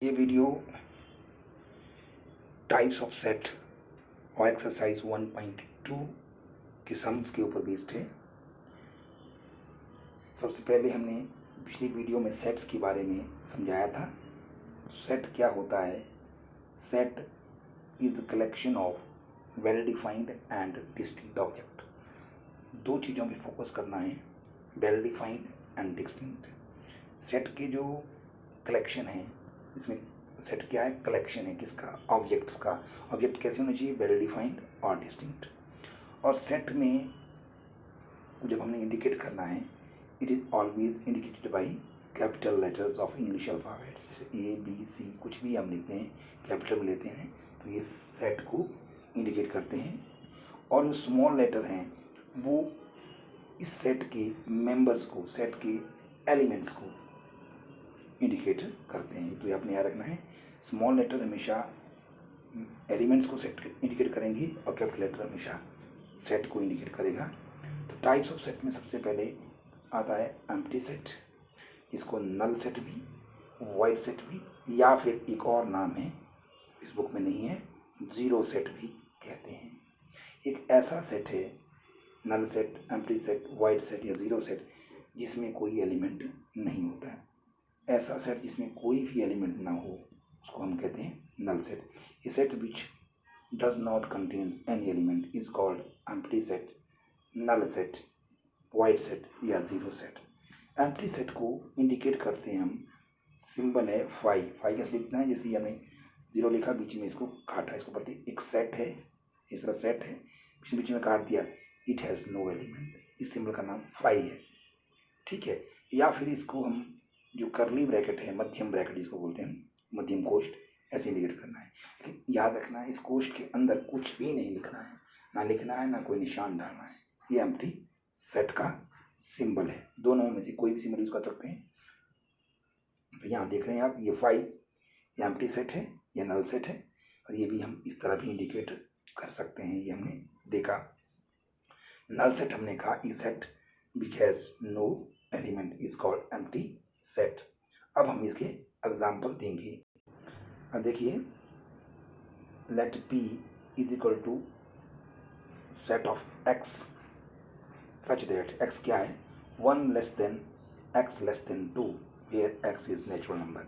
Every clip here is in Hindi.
ये वीडियो टाइप्स ऑफ सेट और एक्सरसाइज 1.2 के सम्स के ऊपर बेस्ड है। सबसे पहले हमने पिछली वीडियो में सेट्स के बारे में समझाया था। सेट क्या होता है? Set is a collection of well defined and distinct object. दो चीज़ों पे फोकस करना है, well defined and distinct. Set के जो कलेक्शन है, इसमें सेट क्या है? कलेक्शन है किसका? ऑब्जेक्ट्स का। ऑब्जेक्ट कैसे होना चाहिए? वेल डिफाइंड और डिस्टिंक्ट। और सेट में जब हमने इंडिकेट करना है, it is always indicated by capital letters of English alphabets. जैसे ए बी सी कुछ भी हम लिखते हैं, कैपिटल में लेते हैं तो ये सेट को इंडिकेट करते हैं। और जो स्मॉल लेटर हैं वो इस सेट के मेंबर्स को, सेट के एलिमेंट्स को इंडिकेट करते हैं। तो ये आपने याद रखना है, स्मॉल लेटर हमेशा एलिमेंट्स को सेट इंडिकेट करेंगे और कैपिटल लेटर हमेशा सेट को इंडिकेट करेगा। तो टाइप्स ऑफ सेट में सबसे पहले आता है एम्प्टी सेट, इसको नल सेट भी, वाइड सेट भी, या फिर एक और नाम है इस बुक में नहीं है, जीरो सेट भी कहते हैं। एक ऐसा सेट है null set, empty set, void set या जीरो सेट जिसमें कोई एलिमेंट नहीं होता है। ऐसा सेट जिसमें कोई भी एलिमेंट ना हो उसको हम कहते हैं null set. A set which does not contain any element is called empty set, null set, void set या जीरो सेट। एम्प्टी सेट को इंडिकेट करते हैं हम, सिंबल है फाइव। फाइव कैसे लिखना है? जैसे हमने जीरो लिखा, बीच में इसको काटा, इसको पढ़ते एक सेट है, इस तरह सेट है, बीच में काट दिया, इट हैज़ नो एलिमेंट। इस सिंबल का नाम फाइव है, ठीक है। या फिर इसको हम जो करली ब्रैकेट है, मध्यम ब्रैकेट जिसको बोलते हैं, मध्यम कोष्ठ, ऐसे इंडिकेट करना है। लेकिन याद रखना है, इस कोष्ठ के अंदर कुछ भी नहीं लिखना है, ना लिखना है ना कोई निशान डालना है। ये एम्प्टी सेट का सिंबल है। दोनों में से कोई भी सिंबल यूज कर सकते हैं। तो यहाँ देख रहे हैं आप, ये फाइव, ये एम्प्टी सेट है, ये नल सेट है, और ये भी हम इस तरह भी इंडिकेट कर सकते हैं। ये हमने देखा। नल सेट हमने कहा E set which has no element is called empty set. अब हम इसके एग्जाम्पल देंगे। अब देखिए, let P is equal to set of X such that X क्या है? 1 less than X less than 2 where X is natural number.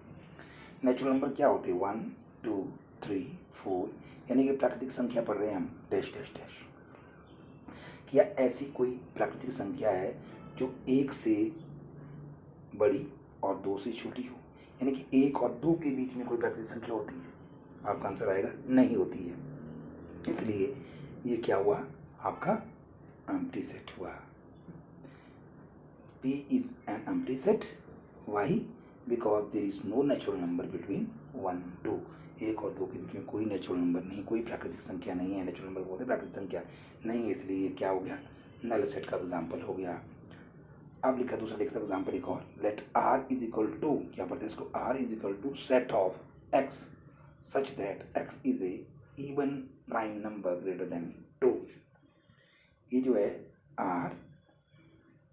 Natural number क्या होते हैं? 1 2 3 4, यानी कि प्राकृतिक संख्या पढ़ रहे हैं हम, डैश डैश डैश। क्या ऐसी कोई प्राकृतिक संख्या है जो 1 से बड़ी और 2 से छोटी हो? यानी कि 1 और 2 के बीच में कोई प्राकृतिक संख्या होती है? आपका आंसर आएगा नहीं होती है। इसलिए ये क्या हुआ? आपका एम्प्टी सेट हुआ। P is an empty set. Why? Because there is no natural number between 1 and 2। 1 और 2 के बीच में कोई नेचुरल नंबर नहीं, कोई प्राकृतिक संख्या नहीं है। नेचुरल नंबर बोलते प्राकृतिक संख्या नहीं है, इसलिए ये क्या हो गया? नल सेट का एग्जाम्पल हो गया। अब लिखा दूसरा, लिखता एग्जाम्पल एक और, let R is equal to, क्या पढ़ते हैं इसको? R is equal to set of X such that X is a even prime number greater than 2। ये जो है R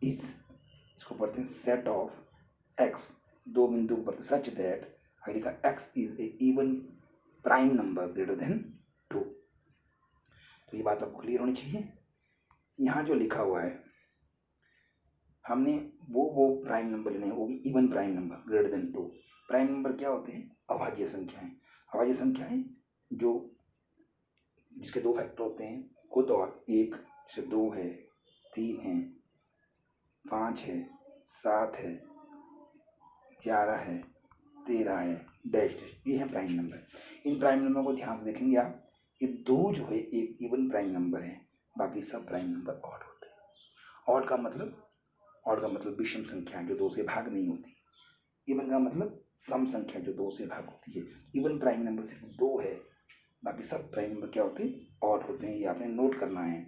इज, इसको पढ़ते हैं सेट ऑफ X, दो बिंदु को पढ़ते सच दैट, आगे लिखा X is a even prime number greater than 2। तो ये बात आपको क्लियर होनी चाहिए। यहाँ जो लिखा हुआ है, हमने वो प्राइम नंबर लेने हैं, वो भी even prime number greater than 2। Prime number क्या होते हैं? अभाज्य संख्याएं। अभाज्य संख्याएं जो जिसके 2 फैक्टर होते हैं, खुद और एक, जैसे 2 है, 3 है, 5 है, 7 है, 11 है, 13 है, डैश डैश, ये है प्राइम नंबर। इन प्राइम नंबर को ध्यान से देखेंगे आप, ये 2 जो है एक इवन प्राइम नंबर है, बाकी सब प्राइम नंबर ऑड होते हैं। ऑड का मतलब विषम संख्या जो 2 से भाग नहीं होती। इवन का मतलब सम संख्या जो 2 से भाग होती है। इवन प्राइम नंबर सिर्फ 2 है, बाकी सब प्राइम नंबर क्या होते हैं? ऑड होते हैं। ये आपने नोट करना है,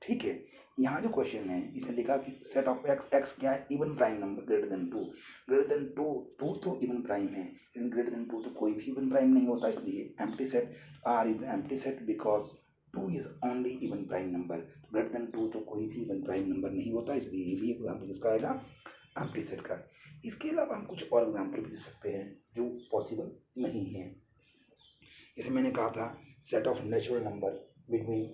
ठीक है। यहाँ जो क्वेश्चन है, इसे लिखा कि सेट ऑफ X क्या है? Even prime number greater than 2। Greater than 2 तो इवन प्राइम है, लेकिन ग्रेटर देन 2 तो कोई भी इवन प्राइम नहीं होता, इसलिए empty set R is empty set because 2 is only even prime number. Greater than 2 तो कोई भी इवन प्राइम नंबर नहीं होता, इसलिए ये भी एग्जाम्पल किसका आएगा? एम्प्टी सेट का। इसके अलावा हम कुछ और एग्जाम्पल भी दे सकते हैं जो पॉसिबल नहीं है। जैसे मैंने कहा था set of natural number between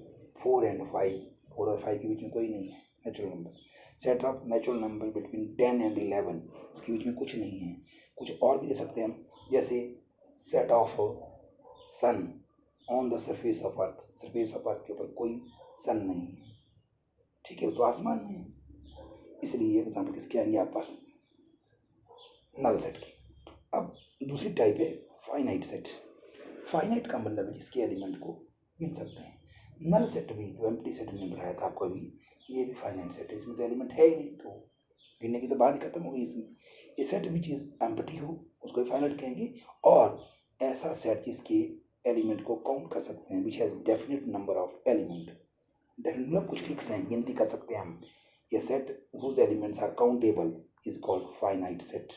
4 and 5, 4 और 5 के बीच में कोई नहीं है natural number. Set of natural number between 10 and 11, उसके बीच में कुछ नहीं है। कुछ और भी दे सकते हैं हम, जैसे set of sun on the surface of earth, surface of earth के ऊपर कोई सन नहीं है, ठीक है, तो आसमान में है, इसलिए एग्जाम्पल किसके आएंगे आपके पास, नल सेट की। अब दूसरी टाइप है फाइनाइट सेट। फाइनाइट का मतलब है जिसके एलिमेंट को गिन सकते हैं। नल सेट भी जो एम्प्टी सेट हमने बढ़ाया था आपको अभी, ये भी फाइनाइट सेट है, इसमें तो एलिमेंट है ही नहीं, तो गिनने की तो बात ही खत्म हो गई इसमें। ये सेट भी चीज़ एम्प्टी हो उसको फाइनाइट कहेंगे, और ऐसा सेट जिसके एलिमेंट को काउंट कर सकते हैं, which has definite number of element. Definite मतलब कुछ फिक्स हैं, गिनती कर सकते हैं हम। ये set whose elements are countable is called finite set.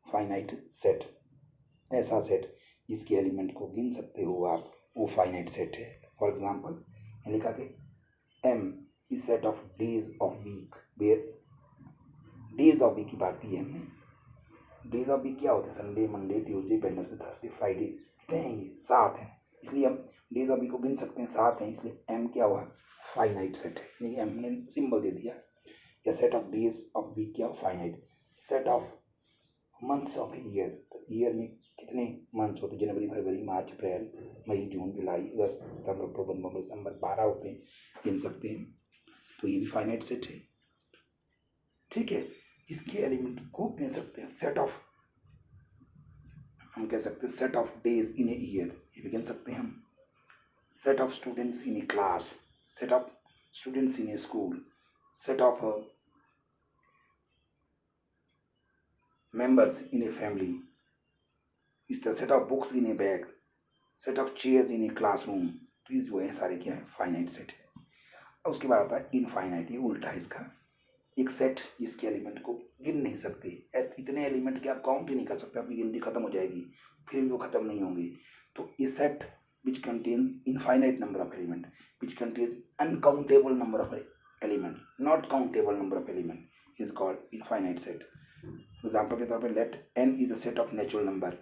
Finite set, ऐसा सेट जिसके एलिमेंट को गिन सकते हो आप, वो फाइनाइट सेट है। फॉर एग्जाम्पल लिखा कि M is set of days of week, where days of week की बात की है हमने। डेज ऑफ वीक क्या होते हैं, Sunday, Monday, Tuesday, Wednesday, Thursday, Friday, कितने हैं ये, 7 हैं, इसलिए हम डेज ऑफ वीक को गिन सकते हैं, 7 हैं, इसलिए एम क्या हुआ, फाइनाइट सेट है, यानी एम ने सिंबल दे दिया। या set of days of week क्या हो, finite. Set of months of year, तो ईयर में कितने मंथ्स होते हैं, जनवरी, फरवरी, मार्च, अप्रैल, मई, जून, जुलाई, अगस्त, सितंबर, अक्टूबर, नवंबर, दिसंबर, 12 होते हैं, गिन सकते हैं, तो ये भी फाइनाइट सेट है, ठीक है। इसके एलिमेंट को गिन सकते हैं। सेट ऑफ, हम कह सकते हैं set of days in a year, ये भी गिन सकते हैं हम। Set of students in A class, set of students in A school, set of members in a family, इस तरह set of books in A bag, set of chairs in a classroom, तो ये जो है सारे क्या है, फाइनाइट सेट है। और उसके बाद आता है इनफाइनाइट, ये उल्टा है इसका, एक सेट जिसके एलिमेंट को गिन नहीं सकते, इतने एलिमेंट के आप काउंट ही नहीं कर सकते, आपकी गिनती खत्म हो जाएगी, फिर भी वो खत्म नहीं होंगे, तो ये set which contains infinite number of element, which contains uncountable number of element, not countable number of element, is called infinite set. Example के तौर पर let N is the set of natural number.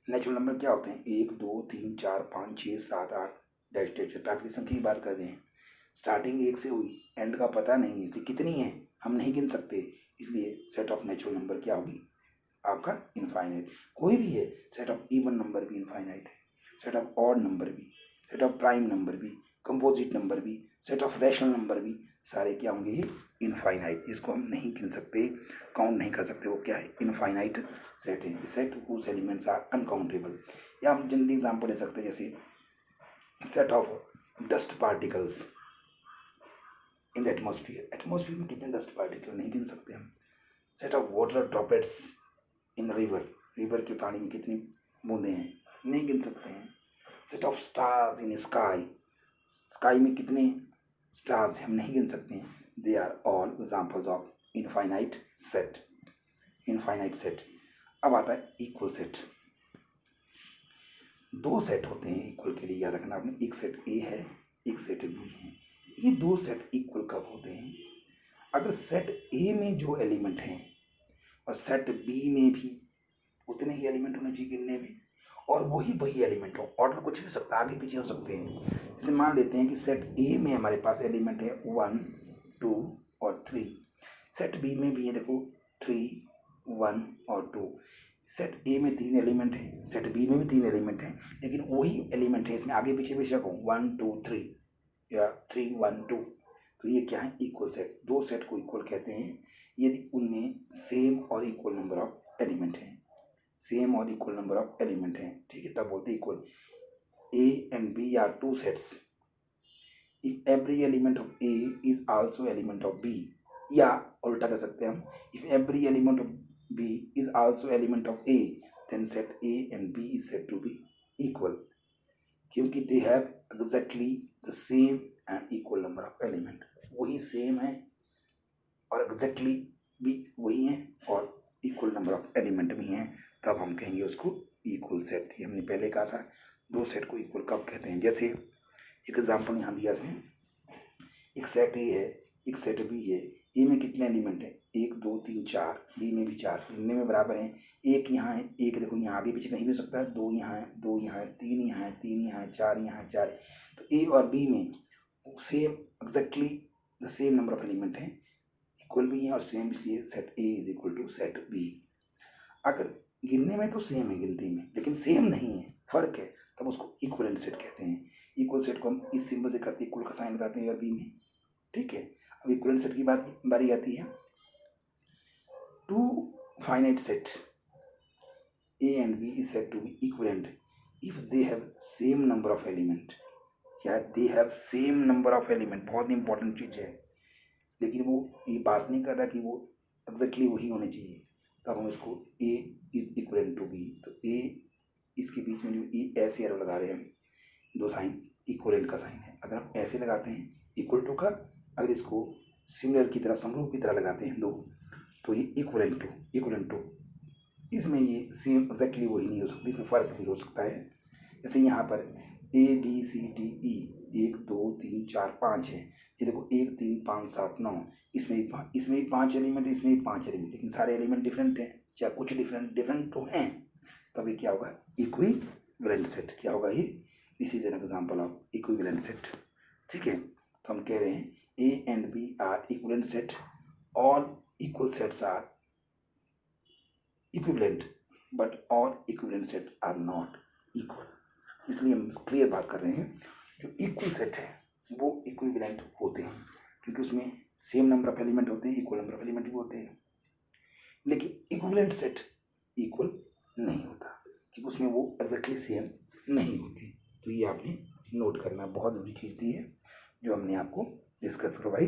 Natural number क्या होते हैं, 1 2 3 4 5 6 7 8 डैश डैश, प्राकृतिक संख्या की बात कर रहे हैं, स्टार्टिंग 1 से हुई, एंड का पता नहीं है, इसलिए कितनी है हम नहीं गिन सकते, इसलिए सेट ऑफ नेचुरल नंबर क्या होगी आपका, इनफाइनाइट। कोई भी है, सेट ऑफ इवन नंबर भी इनफाइनाइट है, सेट ऑफ ऑड नंबर भी, सेट ऑफ प्राइम नंबर भी, कंपोजिट नंबर भी, सेट ऑफ रैशनल नंबर भी, सारे क्या होंगे ये इनफाइनाइट, इसको हम नहीं गिन सकते, काउंट नहीं कर सकते, वो क्या है, इनफाइनाइट सेट है, set whose elements are uncountable. या हम जल्दी एग्जाम्पल ले सकते हैं, जैसे set of dust particles in the atmosphere, atmosphere में कितने डस्ट पार्टिकल नहीं गिन सकते हम। Set of water droplets in river, river के पानी में कितनी बूंदे हैं, नहीं गिन सकते हैं। Set of stars in sky, sky में कितने स्टार्स हम नहीं गिन सकते हैं, they are all examples of infinite set, infinite set. अब आता है इक्वल सेट। दो सेट होते हैं इक्वल के लिए, याद रखना आपने, एक सेट ए है, एक सेट बी है। ये दो सेट इक्वल कब होते हैं, अगर सेट ए में जो एलिमेंट हैं और सेट बी में भी उतने ही एलिमेंट होने चाहिए गिनने में, और वही एलिमेंट हो, ऑर्डर कुछ भी हो सकता है, आगे पीछे हो सकते हैं। जैसे मान लेते हैं कि सेट ए में हमारे पास एलिमेंट है 1 2 और 3, सेट बी में भी है देखो 3 1 और 2, सेट ए में 3 एलिमेंट है, सेट बी में भी 3 एलिमेंट है, लेकिन वही एलिमेंट है, इसमें आगे पीछे बेशक हो 1 2 3 या 3 1 2, तो ये क्या है, इक्वल सेट। दो सेट को इक्वल कहते हैं यदि उनमें सेम और इक्वल नंबर ऑफ एलिमेंट हैं, सेम और इक्वल नंबर ऑफ एलिमेंट हैं, ठीक है, तब बोलते हैं equal. A and B are two sets if every element of A is also element of B, या उल्टा कर सकते हैं हम, if every element of B is also element of A then set A and B is said to be equal, क्योंकि they have exactly the same and equal number of element, वही सेम है और एग्जैक्टली भी वही है और इक्वल नंबर ऑफ एलिमेंट भी हैं, तब हम कहेंगे उसको इक्वल सेट। ये हमने पहले कहा था दो सेट को इक्वल कब कहते हैं। जैसे एक एग्जाम्पल यहाँ दिया इसने, एक सेट ए है एक सेट बी है, ए में कितने एलिमेंट है 1 2 3 4, बी में भी 4, गिनने में बराबर हैं। एक यहाँ है, एक देखो यहाँ आगे पीछे कहीं भी हो सकता है, 2 यहाँ है, 2 यहाँ है, 3 यहाँ है, 3 यहाँ है, 4 यहाँ है, 4 है। तो ए और बी में same exactly the same number of element हैं, इक्वल भी हैं और सेम, इसलिए set A is equal to set B. अगर गिनने में तो सेम है, गिनती में, लेकिन सेम नहीं है, फर्क है, तब उसको इक्वलेंट सेट कहते हैं। इक्वल सेट को हम इस सिंबल से करते हैं, इक्वल का साइन लगाते हैं और बी में, ठीक है। अब इक्वलेंट सेट की बारी आती है। Two finite set A and B is said to be equivalent if they have same number of element। क्या they have same number of element, बहुत इंपॉर्टेंट चीज है, लेकिन वो ये बात नहीं कर रहा कि वो एग्जैक्टली वही होने चाहिए। तब हम इसको A is equivalent to B, तो A इसके बीच में जो ए ऐसे एरो लगा रहे हैं, दो साइन इक्वलेंट का साइन है। अगर हम ऐसे लगाते हैं इक्वल टू का, अगर इसको सिमिलर की तरह, समरूप की तरह लगाते हैं दो, तो ये इक्वलेंट टू, इसमें ये सेम एग्जैक्टली वही नहीं हो सकती, इसमें फ़र्क भी हो सकता है। जैसे यहाँ पर A B C D E 1 2 3 4 5 है, ये देखो 1 3 5 7 9, इसमें भी 5 एलिमेंट, इसमें भी 5 एलिमेंट, लेकिन सारे एलिमेंट डिफरेंट हैं, चाहे कुछ डिफरेंट तो हैं, तब ये क्या होगा, इक्विवेलेंट सेट। क्या होगा ये, this is an example of equivalent set, ठीक है। तो हम कह रहे हैं A and B are equivalent set, all equal sets are equivalent but all equivalent sets are not equal. इसलिए हम क्लियर बात कर रहे हैं, जो इक्वल सेट है वो इक्विवेलेंट होते हैं, क्योंकि उसमें सेम नंबर ऑफ एलिमेंट होते हैं, इक्वल नंबर ऑफ एलिमेंट भी होते हैं। लेकिन इक्विवेलेंट सेट इक्वल नहीं होता, क्योंकि उसमें वो एग्जैक्टली सेम नहीं होती। तो ये आपने नोट करना, बहुत जरूरी चीज़ थी है जो हमने आपको डिस्कस करवाई।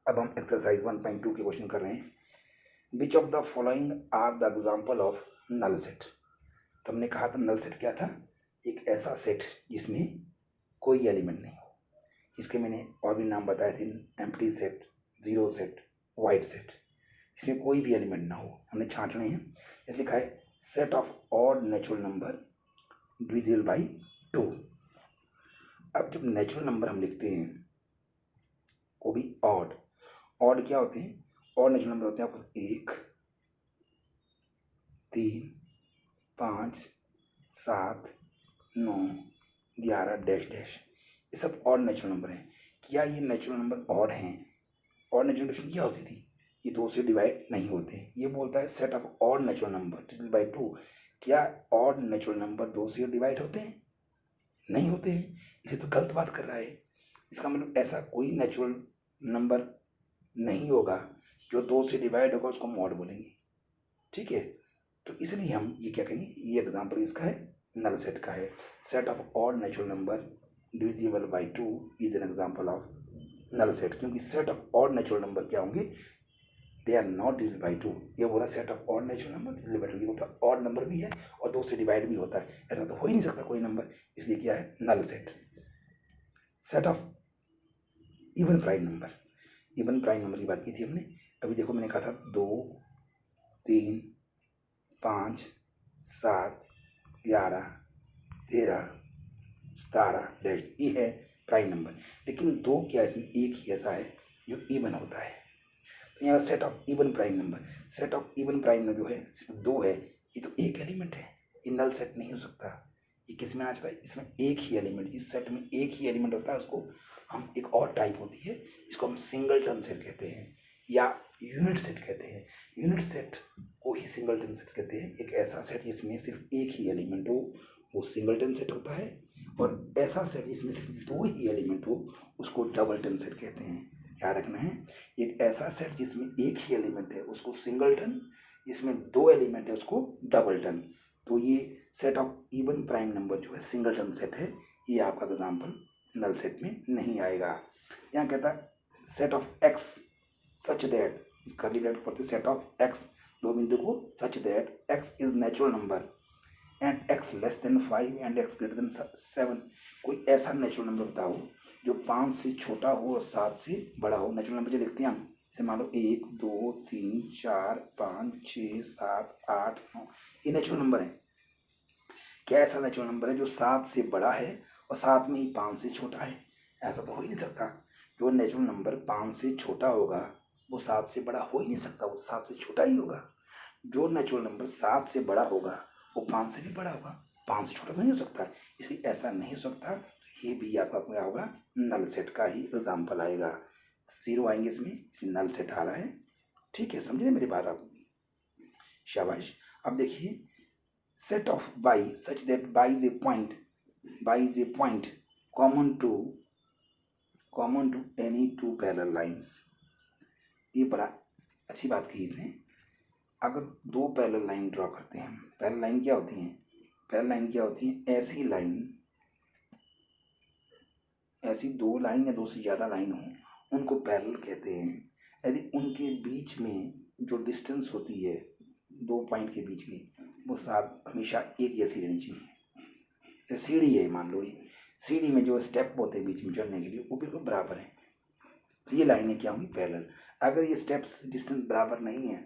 अब हम एक्सरसाइज 1.2 के क्वेश्चन कर रहे हैं। Which of the following are the example of null set. तो हमने कहा था नल सेट क्या था, एक ऐसा सेट जिसमें कोई एलिमेंट नहीं हो। इसके मैंने और भी नाम बताए थे, empty set, zero set, void set, इसमें कोई भी एलिमेंट ना हो, हमने छांटने हैं। इसलिए लिखा है set of odd natural number divisible by 2। अब जब नेचुरल नंबर हम लिखते हैं वो भी ऑड क्या होते हैं, ऑड नेचुरल नंबर होते हैं आपको 1 3 5 7 9 11 डैश डैश, ये सब ऑड नेचुरल नंबर हैं। क्या ये नेचुरल नंबर ऑड हैं? ऑड नेचुरल नंबर क्या होती थी, ये 2 से डिवाइड नहीं होते। ये बोलता है set of odd natural number divided by 2। क्या ऑड नेचुरल नंबर 2 से डिवाइड होते हैं? नहीं होते हैं, इसे तो गलत बात कर रहा है। इसका मतलब ऐसा कोई नेचुरल नंबर नहीं होगा जो 2 से डिवाइड होगा, उसको हम ऑड बोलेंगे, ठीक है। तो इसलिए हम ये क्या कहेंगे, ये एग्जांपल इसका है, नल सेट का है। Set of odd natural number divisible by 2 is an example of null set, क्योंकि set of odd natural number क्या होंगे, they are not divisible by 2। ये बोला set of odd natural number divisible by 2, ये बोलता है ऑड नंबर भी है और 2 से डिवाइड भी होता है, ऐसा तो हो ही नहीं सकता कोई नंबर, इसलिए क्या है, null set. Set of even prime number, even prime number की बात की थी हमने। अभी देखो मैंने कहा था 2 3 5 7 11 13 17 डैश, ये है प्राइम नंबर। लेकिन 2 क्या, इसमें एक ही ऐसा है जो इवन होता है। तो यहाँ set of even prime number, set of even prime number जो है सिर्फ 2 है, ये तो एक एलिमेंट है, ये नल सेट नहीं हो सकता। ये किस में आ जाता है, इसमें एक ही एलिमेंट, जिस सेट में एक ही एलिमेंट होता है उसको हम, एक और टाइप होती है, इसको हम सिंगलटन सेट कहते हैं या यूनिट सेट कहते हैं। यूनिट सेट को ही सिंगलटन सेट कहते हैं। एक ऐसा सेट जिसमें सिर्फ एक ही एलिमेंट हो वो सिंगलटन सेट होता है, और ऐसा सेट जिसमें सिर्फ 2 ही एलिमेंट हो उसको डबलटन सेट कहते हैं। क्या रखना है, एक ऐसा सेट जिसमें एक ही एलिमेंट है उसको सिंगलटन, जिसमें 2 एलिमेंट है उसको डबलटन। तो ये set of even prime number जो है सिंगलटन सेट है, ये आपका एग्जाम्पल नल सेट में नहीं आएगा। यहाँ कहता है set of X such that, करली ब्रैकेट पढ़ते, सेट ऑफ एक्स दो बिंदु को सच that x is natural number and x less than 5 and x greater than 7। कोई ऐसा नेचुरल नंबर बताओ जो 5 से छोटा हो और 7 से बड़ा हो। नेचुरल नंबर जो लिखते हैं हम, जैसे मान लो 1 2 3 4 5 6 7 8 9, ये नेचुरल नंबर है। क्या ऐसा नेचुरल नंबर है जो 7 से बड़ा है और साथ में ही 5 से छोटा है? ऐसा तो हो ही नहीं सकता। जो नेचुरल नंबर 5 से छोटा होगा वो 7 से बड़ा हो ही नहीं सकता, वो 7 से छोटा ही होगा। जो नेचुरल नंबर 7 से बड़ा होगा वो 5 से भी बड़ा होगा, 5 से छोटा तो नहीं हो सकता, इसलिए ऐसा नहीं हो सकता। तो ये भी आपका क्या होगा, नल सेट का ही एग्जाम्पल आएगा। 0 आएंगे इसमें, इसलिए नल सेट आ रहा है। ठीक है, समझे मेरी बात आप? शाबाश। अब देखिए, set of y such that y is a point common to any two parallel lines. ये बड़ा अच्छी बात कही इसने। अगर दो पैरेलल लाइन ड्रॉ करते हैं, पैरेलल लाइन क्या होती है? पैरेलल लाइन क्या होती है? ऐसी लाइन, ऐसी दो लाइन या दो से ज़्यादा लाइन हो उनको पैरेलल कहते हैं। यदि उनके बीच में जो डिस्टेंस होती है दो पॉइंट के बीच की, वो साथ हमेशा एक जैसी रहनी चाहिए। सीढ़ी है, मान लो ये सीढ़ी में जो स्टेप होते हैं बीच में चढ़ने के लिए, वो बिल्कुल बराबर है, तो ये लाइनें क्या होंगी? पैरेलल। अगर ये स्टेप्स डिस्टेंस बराबर नहीं है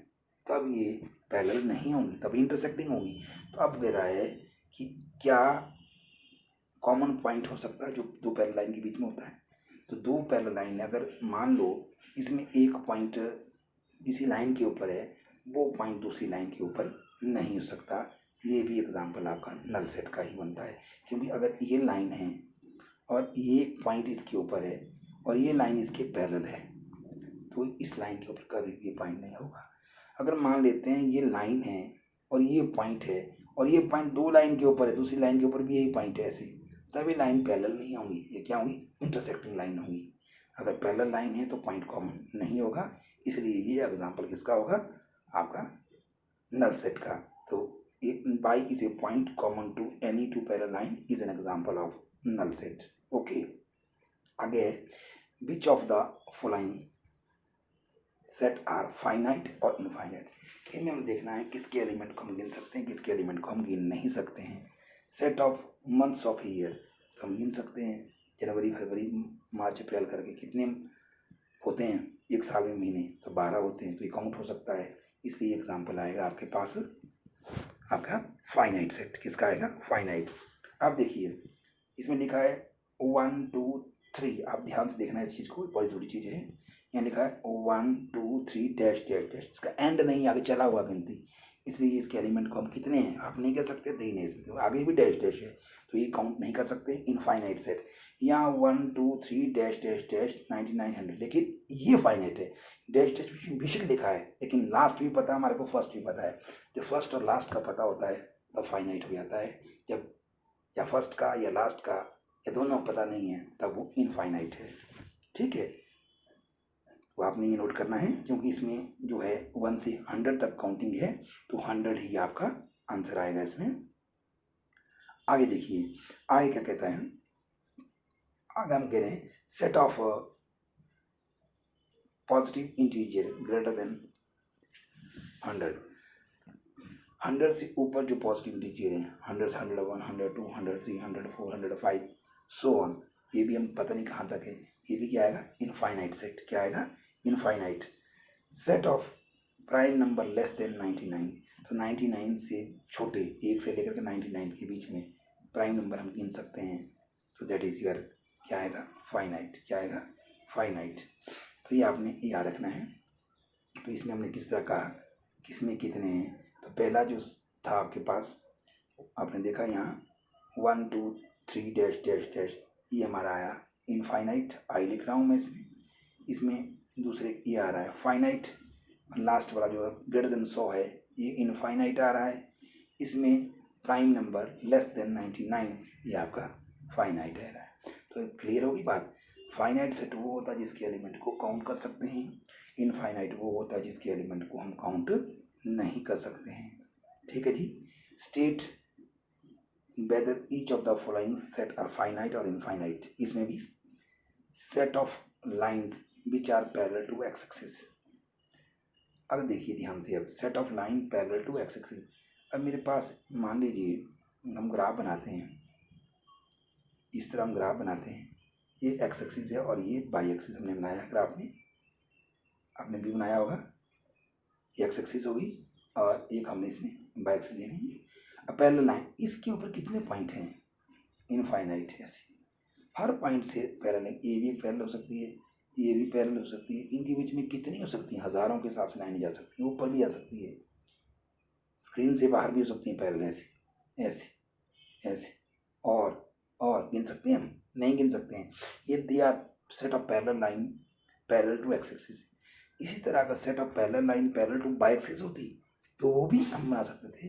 तब ये पैरेलल नहीं होंगी, तभी इंटरसेक्टिंग होंगी। तो अब कह रहा है कि क्या कॉमन पॉइंट हो सकता है जो दो पैरेलल लाइन के बीच में होता है? तो दो पैरेलल लाइन, अगर मान लो इसमें एक पॉइंट किसी लाइन के ऊपर है, वो पॉइंट दूसरी लाइन के ऊपर नहीं हो सकता। ये भी एग्जाम्पल आपका नल सेट का ही बनता है, क्योंकि अगर ये लाइन है और ये पॉइंट इसके ऊपर है और ये लाइन इसके पैरेलल है, तो इस लाइन के ऊपर कभी भी पॉइंट नहीं होगा। अगर मान लेते हैं ये लाइन है और ये पॉइंट है और ये पॉइंट दो लाइन के ऊपर है, दूसरी लाइन के ऊपर भी यही पॉइंट है, ऐसे, तभी लाइन पैरेलल नहीं होंगी, ये क्या होंगी? इंटरसेक्टिंग लाइन होंगी। अगर पैरेलल लाइन है तो पॉइंट कॉमन नहीं होगा, इसलिए ये एग्जाम्पल किसका होगा? आपका नल सेट का। तो by is a point common to any two parallel line is an example of null set. Okay, आगे which of the following set are finite और इनफाइनाइट। इनमें हमें देखना है किसके एलिमेंट को हम गिन सकते हैं, किसके एलिमेंट को हम गिन नहीं सकते हैं। Set of months of year तो हम गिन सकते हैं, जनवरी फरवरी मार्च अप्रैल करके कितने होते हैं एक साल में महीने? तो 12 होते हैं, तो ये काउंट हो सकता है। इसलिए एग्जाम्पल आएगा आपके पास आपका फाइनाइट सेट। किसका आएगा? फाइनाइट। अब देखिए इसमें लिखा है 1 2 3, आप ध्यान से देखना इस चीज़ को, बड़ी थोड़ी चीज़ है। यहाँ लिखा है 1 2 3 डैश डैश डैश, इसका एंड नहीं, आगे चला हुआ गिनती, इसलिए इसके एलिमेंट को हम कितने हैं आप नहीं कह सकते, 3 है इसमें, तो आगे भी डैश डैश है, तो ये काउंट नहीं कर सकते इनफाइनाइट सेट। यहाँ 1 2 3 डैश डैश डैश 9900, लेकिन ये फाइनाइट है। डैश डैश बेशक लिखा है, लेकिन लास्ट भी पता है हमारे को, फर्स्ट भी पता है। जब फर्स्ट और लास्ट का पता होता है तब फाइनाइट हो जाता है, जब या फर्स्ट का या लास्ट का या दोनों पता नहीं है तब वो इनफाइनाइट है। ठीक है, तो आपने ये नोट करना है, क्योंकि इसमें जो है 1 से 100 तक काउंटिंग है, तो 100 ही आपका आंसर आएगा इसमें। आगे देखिए, आगे क्या कहता है? आगे हम कह रहे हैं set of positive integer greater than 100। 100 से ऊपर जो पॉजिटिव इंटीजर हैं, 100 से 101 102 103 104 105 सो ऑन, ये भी हम पता नहीं कहाँ तक है, ये भी क्या आएगा? Infinite set. क्या आएगा? Infinite. Set of prime number less than 99, तो 99 से छोटे, 1 से लेकर के 99 के बीच में प्राइम नंबर हम गिन सकते हैं, तो दैट इज योर क्या आएगा? फाइनाइट। क्या आएगा? फाइनाइट। तो ये आपने याद रखना है। तो इसमें हमने किस तरह कहा किसमें कितने हैं? तो पहला जो था आपके पास, आपने देखा यहाँ 1 2 3 डैश डैश डैश, ये हमारा आया इनफाइनाइट, आई लिख रहा हूँ मैं इसमें दूसरे ये आ रहा है फाइनाइट। लास्ट वाला जो ग्रेटर देन 100 है, ये इनफाइनाइट आ रहा है। इसमें प्राइम नंबर लेस देन 99, ये आपका फाइनाइट आ रहा है। तो क्लियर होगी बात? फाइनाइट सेट वो होता है जिसके एलिमेंट को काउंट कर सकते हैं, इनफाइनाइट वो होता है जिसके एलिमेंट को हम काउंट नहीं कर सकते हैं। ठीक है जी। State whether each of the following set are finite or infinite। इसमें भी set of lines which are parallel to x axis। अगर देखिए ध्यान से, अब set of line parallel to x axis, अब मेरे पास मान लीजिए हम ग्राफ बनाते हैं, इस तरह हम ग्राफ बनाते हैं, ये x axis है और ये y axis हमने बनाया है ग्राफ में, आपने भी बनाया होगा, ये x axis होगी और एक हमने इसमें y axis लेनी है। अब पैरेलल लाइन, इसके ऊपर कितने पॉइंट हैं? इनफाइनाइट है, ऐसे हर पॉइंट से पैरेलल, ये भी एक पैरेलल हो सकती है, ये भी पैरेलल हो सकती है। इनके बीच में कितनी हो सकती हैं, हज़ारों के हिसाब से लाइनें जा सकती हैं, ऊपर भी जा सकती है, स्क्रीन से बाहर भी हो सकती हैं पैरेलल, ऐसे ऐसे ऐसे, और गिन सकते हैं हम? नहीं गिन सकते हैं। ये they are set of parallel line parallel to x axis. इसी तरह अगर set of parallel line parallel to y axis होती तो वो भी हम बना सकते थे।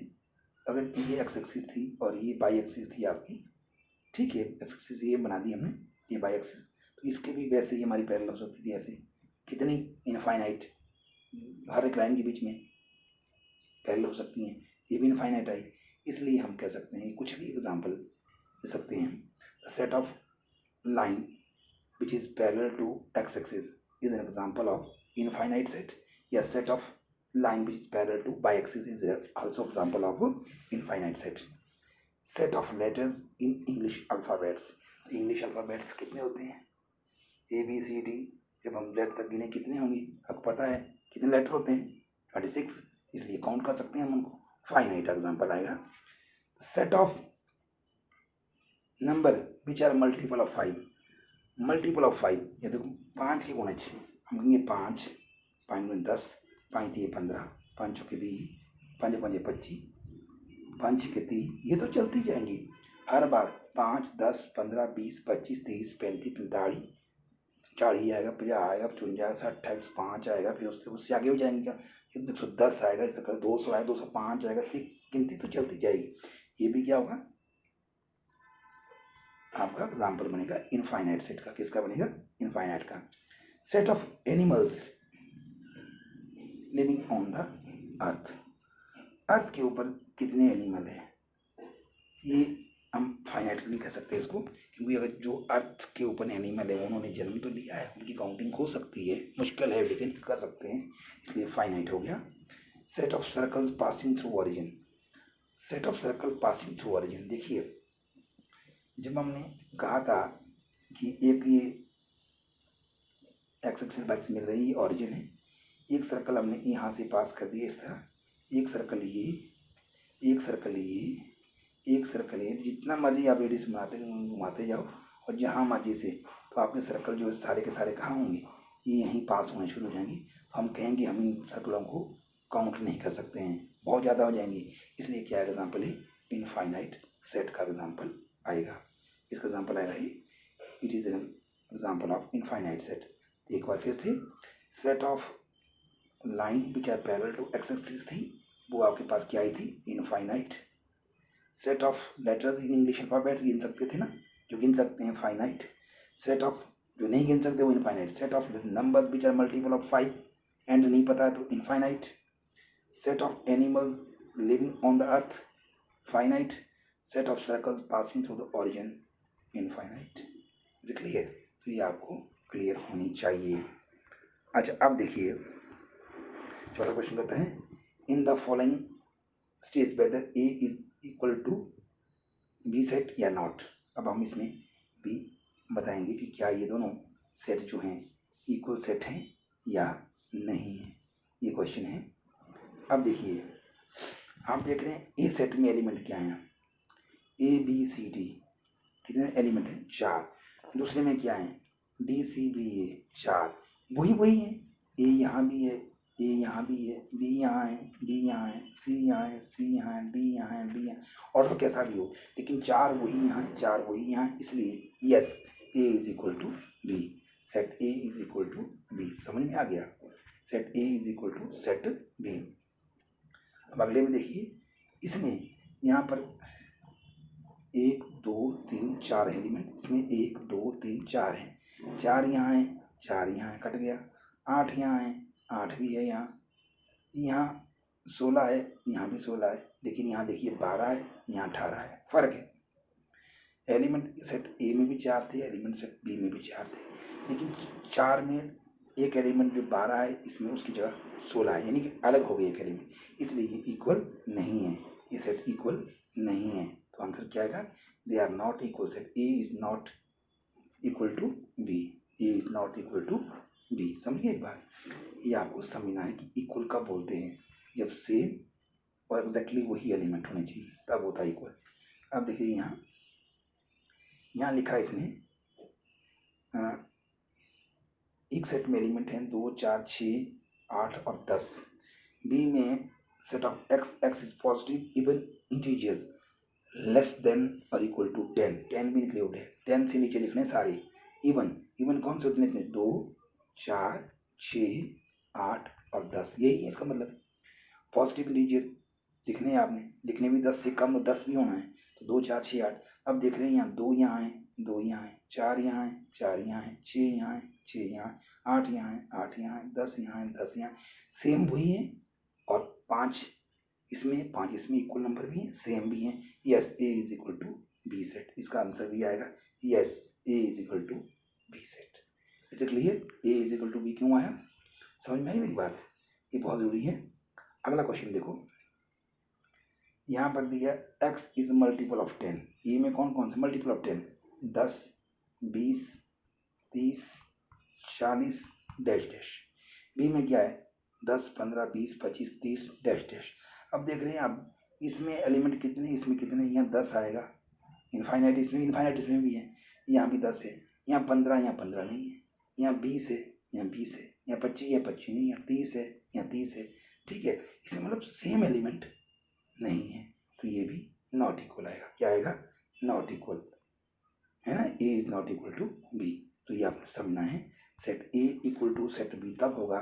अगर ये एक्स एक्सिस थी और ये बाई एक्सिस थी आपकी, ठीक है, एक्स एक्सिस ये बना दी हमने, ये बाई एक्सिस, तो इसके भी वैसे ही हमारी पैरेलल हो सकती थी, ऐसे कितनी इनफाइनाइट, हर एक लाइन के बीच में पैरेलल हो सकती हैं। ये भी इनफाइनाइट आई, इसलिए हम कह सकते हैं कुछ भी एग्जांपल दे सकते हैं। Set of line which is parallel to x axis is an example of infinite set, या set of line which is parallel to y-axis is also example of infinite set. Set of letters in English alphabets. English alphabets कितने होते हैं? A B C D, जब हम Z तक गिने कितने होंगे? आपको पता है कितने लेटर होते हैं? 26, इसलिए काउंट कर सकते हैं हम उनको। फाइनाइट एग्जाम्पल आएगा। Set of number which are multiple of 5. Multiple of 5, ये देखो 5 के गुणज, हम कहेंगे 5 5 गुणे 10, 5 3 15, 5 चौके 20, 5 5 25, 5 6 30, ये तो चलती जाएंगी हर बार। 5 10 15 20 25 30 35 45, 40 आएगा, 50 आएगा, 55 28, 5 आएगा, फिर उससे आगे हो जाएंगे क्या, 110 आएगा, इस तरह 200 आएगा, 205 आएगा, इसलिए गिनती तो चलती जाएगी। ये भी क्या होगा, आपका एग्जाम्पल बनेगा इनफाइनाइट सेट का। किसका बनेगा? इनफाइनाइट का। Set of animals living on the earth. Earth के ऊपर कितने एनिमल हैं, ये हम फाइनाइट नहीं कह सकते इसको, क्योंकि अगर जो अर्थ के ऊपर एनिमल है उन्होंने जन्म तो लिया है, उनकी काउंटिंग हो सकती है, मुश्किल है लेकिन कर सकते हैं, इसलिए फाइनाइट हो गया। Set of circles passing through origin. Set of circle passing through origin, देखिए जब हमने कहा था कि एक ये एक्स एक्सिस बाइक्स मिल रही है, ओरिजिन है, एक सर्कल हमने यहाँ से पास कर दिया इस तरह, एक सर्कल ये, एक सर्कल ये, एक सर्कल ये, जितना मर्जी आप रेडियस बनाते घुमाते जाओ और जहाँ मर्जी से, तो आपके सर्कल जो है सारे के सारे कहाँ होंगे, ये यहीं पास होने शुरू हो जाएंगे। हम कहेंगे हम इन सर्कलों को काउंट नहीं कर सकते हैं, बहुत ज़्यादा हो जाएंगे, इसलिए क्या एग्जाम्पल है, इनफाइनाइट सेट का एग्जाम्पल आएगा। इसका एग्जाम्पल आएगा ही, it is an example of infinite set. एक बार फिर से, set of line which are parallel to x axis थी, वो आपके पास क्या आई थी, infinite. Set of letters in English alphabet गिन सकते थे ना, जो गिन सकते हैं फाइनाइट। सेट ऑफ जो नहीं गिन सकते वो infinite. Set of numbers which are multiple of 5 and नहीं पता है तो infinite. Set of animals living on the earth, finite. Set of circles passing through the origin, infinite. Is it clear? तो ये आपको क्लियर होनी चाहिए। अच्छा अब देखिए चौथा क्वेश्चन कहता है, in the following state whether A is equal to B set या नॉट। अब हम इसमें भी बताएंगे कि क्या ये दोनों सेट जो हैं इक्वल सेट हैं या नहीं है, ये क्वेश्चन है। अब देखिए आप देख रहे हैं ए सेट में एलिमेंट क्या है, ए बी सी डी, कितने एलिमेंट हैं, 4। दूसरे में क्या है, डी सी बी ए, 4, वही हैं। ए यहाँ भी है, ए यहाँ भी है, बी यहाँ है, डी यहाँ है, सी यहाँ है, सी यहाँ है, डी यहाँ है, डी यहाँ, ऑर्डर कैसा भी हो, लेकिन 4 वही यहाँ है, 4 वही यहाँ है, इसलिए yes A is equal to B. Set A is equal to B, समझ में आ गया, set A is equal to set B. अब अगले में देखिए, इसमें यहाँ पर 1 2 3 4 एलिमेंट, इसमें 1 2 3 4 हैं, 4 यहाँ है, 4 यहाँ है, कट गया, 8 यहाँ है, 8 भी है, यहाँ 16 है, यहाँ भी 16 है, लेकिन यहाँ देखिए 12 है, यहाँ 18 है, फर्क है। एलिमेंट सेट ए में भी 4 थे, एलिमेंट सेट बी में भी 4 थे, लेकिन 4 में एक एलिमेंट जो 12 है, इसमें उसकी जगह 16 है, यानी कि अलग हो गई एक एलिमेंट, इसलिए ये इक्वल नहीं है, ये सेट इक्वल नहीं है। तो आंसर क्या आएगा, they are not equal, set A is not equal to B, A is not equal to B. समझिए एक बार, ये आपको समझना है कि इक्वल कब बोलते हैं, जब सेम और एग्जैक्टली वही एलिमेंट होने चाहिए तब होता है इक्वल। अब देखिए यहाँ लिखा है इसने एक सेट में एलिमेंट हैं 2, 4, 6, 8 और 10। बी में set of x is positive even integers less than और इक्वल टू 10। 10 भी इंक्लूड है, 10 से नीचे लिखने सारे। इवन कौन से उतने लिखने? 2, 4, 6, 8 और 10, यही है इसका मतलब। पॉजिटिव इंटीजर लिखने हैं आपने, लिखने भी 10 से कम 10 भी होना है, तो 2, 4, 6, 8। अब देख रहे हैं यहाँ 2 यहाँ है, 2 यहाँ है, 4 यहाँ है, 4 यहाँ है, 6 यहाँ है, 6 यहाँ है, 8 यहाँ है, 8 यहाँ है, 10 यहाँ है, 10 यहाँ, सेम वही है। और 5 इसमें, 5 इसमें इक्वल नंबर भी है, सेम भी है। Yes, A is equal to B set, इसका आंसर भी आएगा yes, A is equal to B set. इसे clear? A is equal to B क्यों आया? समझ में आई मेरी बात? ये बहुत जरूरी है। अगला क्वेश्चन देखो, यहाँ पर दिया x इज मल्टीपल ऑफ 10। ये में कौन कौन से multiple of 10? 10, 20, 30, 40 dash dash. B में क्या है? 10, 15, 20, 25, 30 डैश डैश। अब देख रहे हैं आप इसमें एलिमेंट कितने, इसमें कितने? यहाँ 10 आएगा, इनफाइनाइट इसमें भी है, यहाँ भी 10 है, यहाँ 15, यहाँ 15 नहीं है, यहाँ 20 है, यहाँ 20 है, यहाँ 25 है, 25 नहीं, यहाँ 30 है, यहाँ 30 है। ठीक है, इसमें मतलब सेम एलिमेंट नहीं है, तो ये भी नॉट इक्वल आएगा। क्या आएगा? नॉट इक्वल, है ना। A is not equal to B, तो ये आपने समझना है। Set A equal to set B तब होगा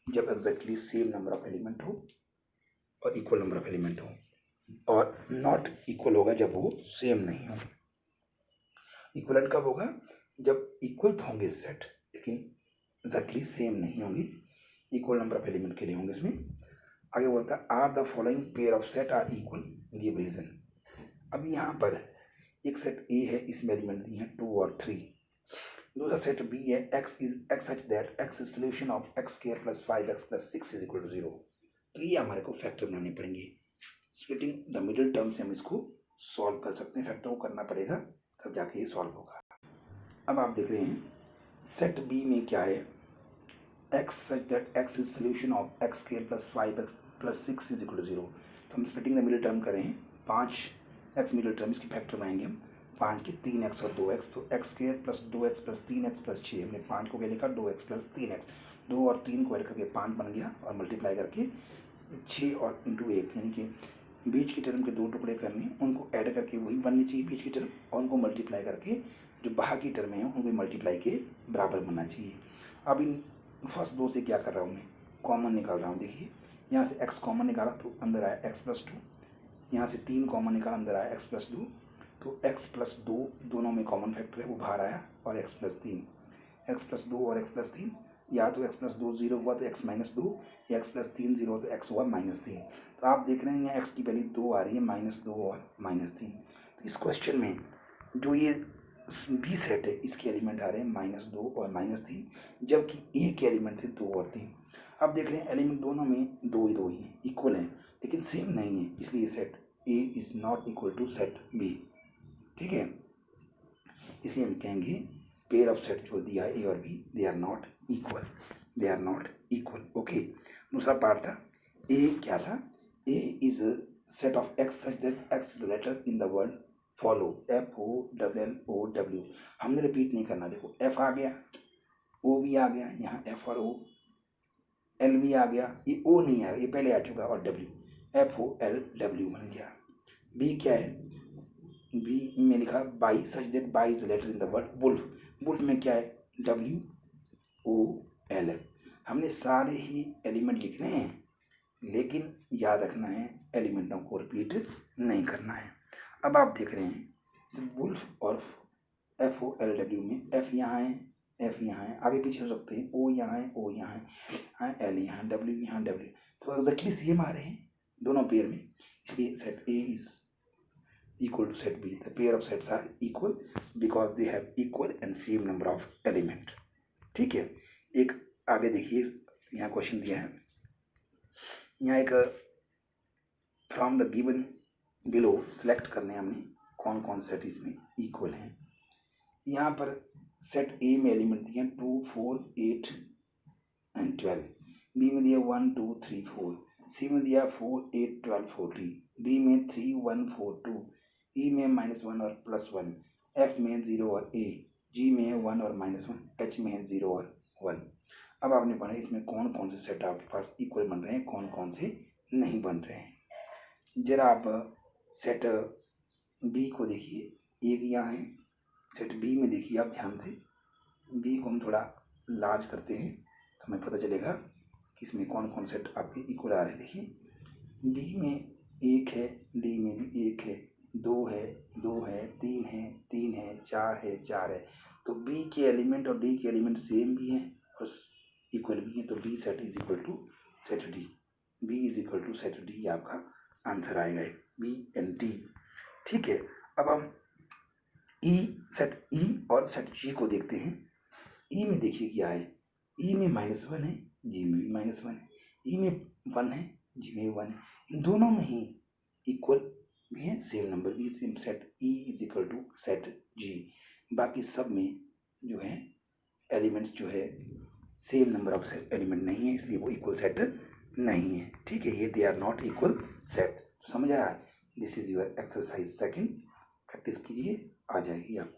जब exactly same number of element हो और इक्वल नंबर ऑफ एलिमेंट हो, और नॉट इक्वल होगा जब वो सेम नहीं हो। इक्वलेंट कब होगा? जब इक्वल तो होंगे सेट, लेकिन एग्जैक्टली सेम नहीं होंगे, इक्वल नंबर ऑफ एलिमेंट के लिए होंगे। इसमें आगे बोलता है are the following pair of set are equal, give reason. अब यहाँ पर एक सेट ए है, इसमें एलिमेंट दिए हैं 2 और 3। दूसरा सेट बी है x such that x is solution of x square plus 5x plus 6 is equal to 0। तो ये हमारे को फैक्टर बनाने पड़ेंगे। स्प्लिटिंग द मिडिल टर्म से हम इसको सॉल्व कर सकते हैं, फैक्टर को करना पड़ेगा तब जाके ये सॉल्व होगा। अब आप देख रहे हैं सेट बी में क्या है? X such that x is solution of x square plus 5x plus 6 is equal to 0। तो हम स्प्लिटिंग द मिडिल टर्म करें, 5x मिडिल टर्म, इसकी फैक्टर बनाएंगे हम, 5 के 3x और 2x, तो x square plus 2x plus 3x plus 6। हमने 5 को क्या लिखा? 2x प्लस 3x, 2 और 3 को ऐड करके 5 बन गया, और मल्टीप्लाई करके 6 और इंटू 1, यानी कि बीच की टर्म के 2 टुकड़े करने, उनको ऐड करके वही बननी चाहिए बीच की टर्म, और उनको मल्टीप्लाई करके जो बाहर की टर्म है उनको मल्टीप्लाई के बराबर बनना चाहिए। अब इन फर्स्ट 2 से क्या कर रहा हूँ मैं? कॉमन निकाल रहा हूँ। देखिए यहाँ से x कॉमन निकाला तो अंदर आया x प्लस 2, यहाँ से 3 कॉमन निकाला, अंदर आया x प्लस 2, तो x प्लस 2 दोनों में कॉमन फैक्टर है, वो बाहर आया, और x प्लस 3, x प्लस 2 और x प्लस 3, या तो x प्लस 2 0 हुआ तो x माइनस 2, या x प्लस 3 0 तो x हुआ माइनस 3। तो आप देख रहे हैं यहाँ x की वैल्यू 2 आ रही है, माइनस 2 और माइनस 3। तो इस क्वेश्चन में जो ये बी सेट है, इसके एलिमेंट आ रहे हैं माइनस 2 और माइनस 3, जबकि ए के एलिमेंट थे 2 और 3। अब देख रहे हैं एलिमेंट दोनों में 2 ही हैं, इक्वल हैं, लेकिन सेम नहीं है, इसलिए set A is not equal to set B. ठीक है, इसलिए हम कहेंगे पेयर ऑफ सेट जो दिया है ए और B, they are not equal, they are not equal. Okay, दूसरा पार्ट था ए, क्या था? A is set of X such that x is letter in the word follow, FOLLOW। हमने रिपीट नहीं करना, देखो F आ गया, O भी आ गया, यहाँ F और O, L भी आ गया, ये O नहीं आया, ये पहले आ चुका, और W, FOLW बन गया। B क्या है? B में लिखा y such that y is letter in the word wolf. Wolf में क्या है? WOLF। हमने सारे ही एलिमेंट लिखने हैं, लेकिन याद रखना है एलिमेंटों को रिपीट नहीं करना है। अब आप देख रहे हैं वुल्फ और FOLW में F यहाँ है, F यहाँ है, आगे पीछे हो सकते हैं, O यहाँ है, O यहाँ है, L यहाँ, W यहाँ, W, तो एग्जैक्टली सेम आ रहे हैं दोनों पेयर में, इसलिए set A is equal to set B. The pair of sets are equal because they have equal and same number of element. ठीक है, एक आगे देखिए, यहाँ क्वेश्चन दिया है, यहाँ एक from the given below select करने हमने कौन कौन सेट इसमें इक्वल हैं। यहाँ पर सेट ए में एलिमेंट दिए 2, 4, 8 एंड 12, बी में दिया 1, 2, 3, 4, सी में दिया 4, 8, 12, 14, डी में 3, 1, 4, 2, ई में -1 और +1, एफ में 0 और ए, जी में 1 और -1, एच में 0 और 1। अब आपने पढ़ा इसमें कौन कौन से सेट आपके पास इक्वल बन रहे हैं, कौन कौन से नहीं बन रहे हैं। जरा आप सेट बी को देखिए, एक यहाँ है। सेट बी में देखिए आप ध्यान से, बी को हम थोड़ा लार्ज करते हैं तो हमें पता चलेगा कि इसमें कौन कौन सेट आपके इक्वल आ रहे हैं। देखिए बी में एक है, डी में भी एक है, दो है, दो है, तीन है, तीन है, चार है, चार है। तो बी के एलिमेंट और डी के एलिमेंट सेम भी हैं और इक्वल भी हैं, तो B set is equal to set D. B is equal to set D आपका आंसर आएगा, बी एंड डी। ठीक है, अब हम सेट ई और सेट जी को देखते हैं। ई में देखिए क्या है, ई में -1 है, जी में भी -1 है, ई में 1 है, जी में भी 1 है। इन दोनों में ही इक्वल भी है, सेम नंबर भी same. Set E is equal to set G. बाकी सब में जो है एलिमेंट्स जो है सेम नंबर ऑफ एलिमेंट नहीं है, इसलिए वो इक्वल सेट नहीं है। ठीक है, ये they are not equal set. समझ आया? This is your exercise second. Practice कीजिए, आ जाएगी आपको।